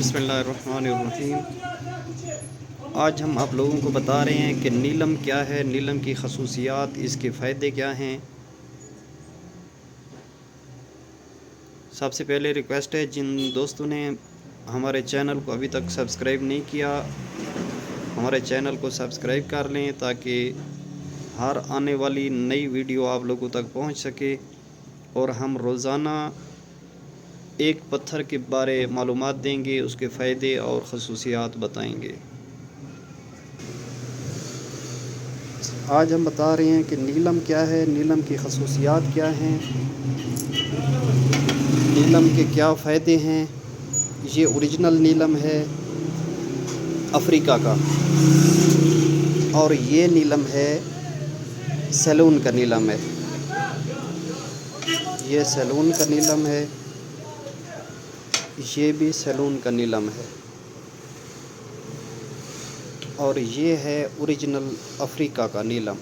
बिस्मिल्लाहिर्रहमानिर्रहीम। आज हम आप लोगों को बता रहे हैं कि नीलम क्या है, नीलम की खसूसियात, इसके फ़ायदे क्या हैं। सबसे पहले रिक्वेस्ट है, जिन दोस्तों ने हमारे चैनल को अभी तक सब्सक्राइब नहीं किया, हमारे चैनल को सब्सक्राइब कर लें ताकि हर आने वाली नई वीडियो आप लोगों तक पहुंच सके और हम रोज़ाना एक पत्थर के बारे मालूमात देंगे, उसके फ़ायदे और ख़ुसूसियात बताएंगे। आज हम बता रहे हैं कि नीलम क्या है, नीलम की ख़ुसूसियात क्या हैं, नीलम के क्या फ़ायदे हैं। ये ओरिजिनल नीलम है अफ्रीका का, और ये नीलम है सैलून का नीलम है। ये सैलून का नीलम है, ये भी सैलून का नीलम है, और ये है ओरिजिनल अफ्रीका का नीलम।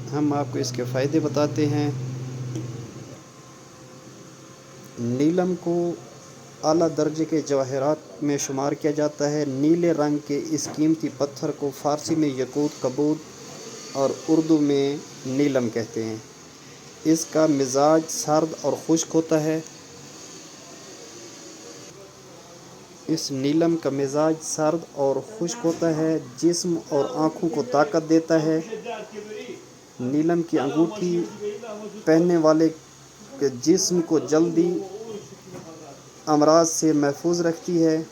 हम आपको इसके फ़ायदे बताते हैं। नीलम को आला दर्जे के जवाहरात में शुमार किया जाता है। नीले रंग के इस कीमती पत्थर को फ़ारसी में यकूत कबूत और उर्दू में नीलम कहते हैं। इसका मिजाज सर्द और खुश्क होता है। इस नीलम का मिजाज सर्द और खुश्क होता है, जिस्म और आँखों को ताकत देता है। नीलम की अंगूठी पहनने वाले के जिस्म को जल्दी अमराज से महफूज रखती है।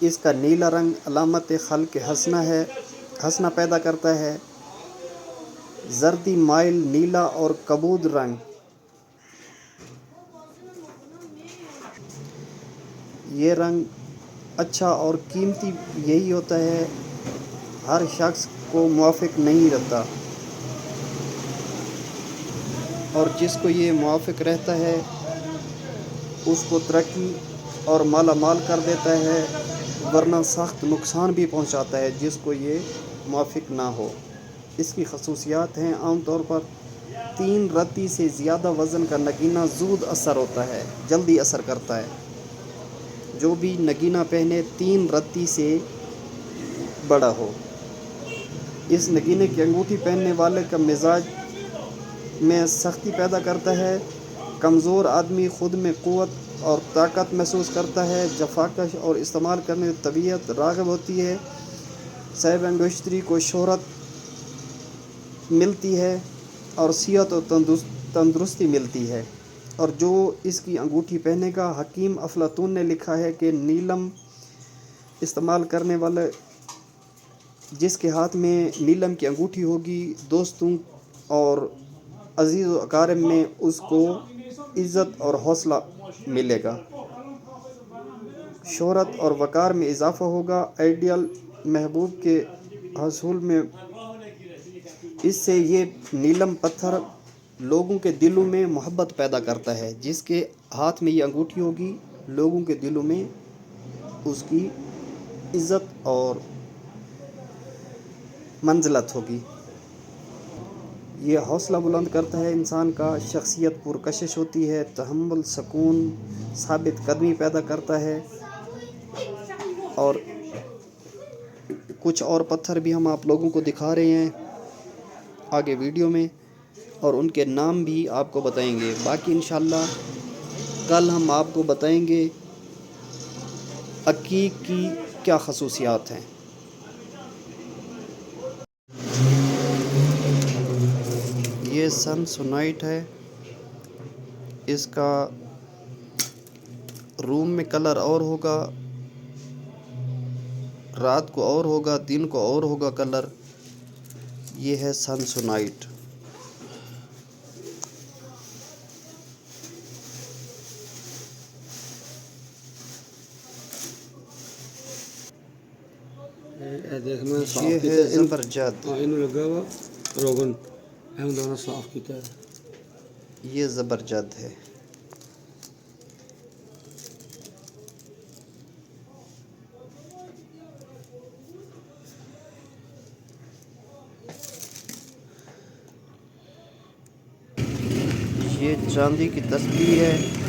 इसका नीला रंग अलामत खल्क हसना है, हसना पैदा करता है। जर्दी माइल नीला और कबूद रंग, ये रंग अच्छा और कीमती यही होता है, हर शख्स को मुवाफिक नहीं रहता, और जिसको ये मुवाफिक रहता है उसको तरक्की और माला माल कर देता है, वरना सख्त नुकसान भी पहुंचाता है जिसको ये मुवाफिक ना हो। इसकी खसूसियात हैं, आम तौर पर 3 रत्ती से ज़्यादा वज़न का नगीना ज़ूद असर होता है, जल्दी असर करता है। जो भी नगीना पहने 3 रत्ती से बड़ा हो। इस नगीने की अंगूठी पहनने वाले का मिजाज में सख्ती पैदा करता है। कमज़ोर आदमी ख़ुद में क़ुव्वत और ताकत महसूस करता है। जफाकश और इस्तेमाल करने की तबीयत राग़िब होती है। साहिब अंगूठी को शोहरत मिलती है और सिहत और तंदुरुस्ती मिलती है। और जो इसकी अंगूठी पहनेगा, हकीम अफलातून ने लिखा है कि नीलम इस्तेमाल करने वाले जिसके हाथ में नीलम की अंगूठी होगी, दोस्तों और अजीज़ व अकारिब में उसको इज़्ज़त और हौसला मिलेगा, शोहरत और वक़ार में इजाफ़ा होगा, आइडियल महबूब के हसूल में। इससे ये नीलम पत्थर लोगों के दिलों में मोहब्बत पैदा करता है। जिसके हाथ में ये अंगूठी होगी, लोगों के दिलों में उसकी इज़्ज़त और मंज़िलत होगी। ये हौसला बुलंद करता है, इंसान का शख्सियत पुरकशिश होती है, तहम्मुल, सुकून, साबित कदमी पैदा करता है। और कुछ और पत्थर भी हम आप लोगों को दिखा रहे हैं आगे वीडियो में, और उनके नाम भी आपको बताएंगे। बाकी इंशाल्लाह कल हम आपको बताएंगे अकीक की क्या खसूसियात हैं। ये सनसोनाइट है, इसका रूम में कलर और होगा, रात को और होगा, दिन को और होगा कलर। ये है सनसोनाइट। ये है ज़बरजद। रोगन दाना साफ किया है। ये ज़बरजद है। ये चांदी की तस्बीह है।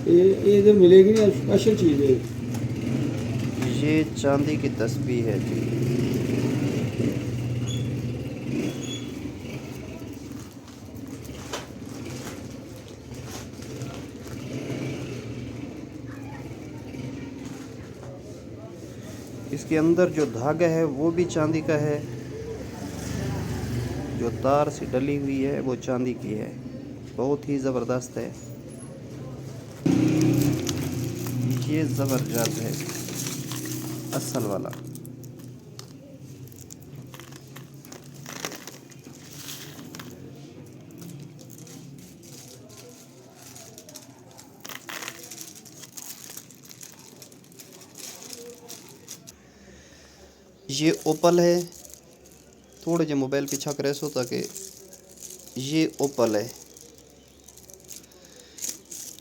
یہ ادھر ملے گی نہیں، اسپیشل چیز ہے. یہ چاندی کی تسبیح ہے جی. اس کے اندر جو دھاگا ہے وہ بھی چاندی کا ہے، جو تار سے ڈلی ہوئی ہے وہ چاندی کی ہے. بہت ہی زبردست ہے، یہ زبردست ہے اصل والا. یہ اوپل ہے. تھوڑے جو موبائل پیچھا کرے سو تاکہ یہ اوپل ہے.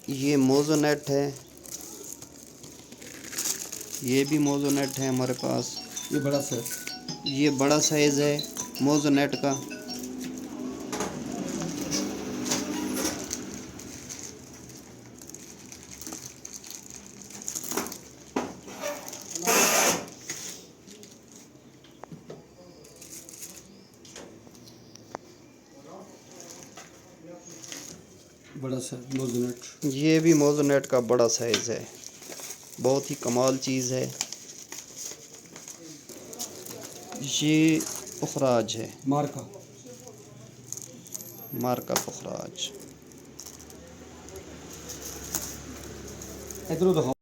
یہ موزونیٹ ہے، یہ بھی موزونیٹ ہے ہمارے پاس. یہ بڑا سر. یہ بڑا سائز ہے موزونیٹ کا. بڑا سر موزونیٹ. یہ بھی موزونیٹ کا بڑا سائز ہے، بہت ہی کمال چیز ہے. یہ پخراج ہے، مارکا. مارکا پخراج. ادھر دکھاؤ.